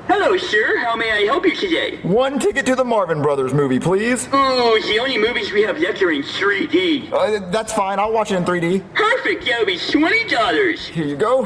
Hello, sir. How may I help you today? One ticket to the Marvin Brothers movie, please. Ooh, the only movies we have left are in 3D. That's fine. I'll watch it in 3D. Perfect. That'll be $20. Here you go.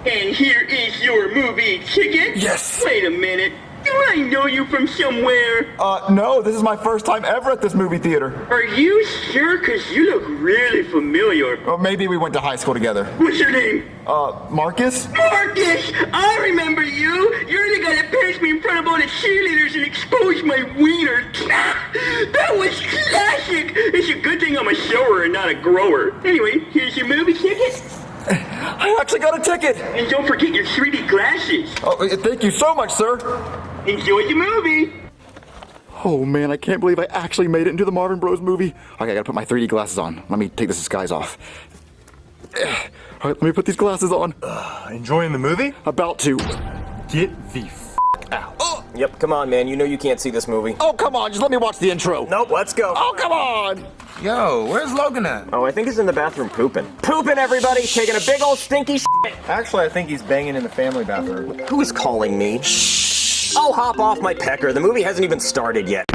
And here is your movie ticket. Yes. Wait a minute. Do I know you from somewhere? No, this is my first time ever at this movie theater. Are you sure? Because you look really familiar. Well, maybe we went to high school together. What's your name? Marcus? Marcus! I remember you! You're the guy that passed me in front of all the cheerleaders and exposed my wiener. That was classic! It's a good thing I'm a shower and not a grower. Anyway, here's your movie ticket. I actually got a ticket! And don't forget your 3D glasses. Oh, thank you so much, sir. Enjoy the movie. Oh man, I can't believe I actually made it into the Marvin Bros movie. Okay, I gotta put my 3D glasses on. Let me take this disguise off. Alright, let me put these glasses on. Enjoying the movie? About to. Get the out. Oh! Yep, come on, man. You know you can't see this movie. Oh, come on, just let me watch the intro. Nope, let's go. Oh, come on! Yo, where's Logan at? Oh, I think he's in the bathroom pooping. Pooping, everybody! Taking a big old stinky shit! Actually, I think he's banging in the family bathroom. Who is calling me? Shh! I'll hop off my pecker. The movie hasn't even started yet.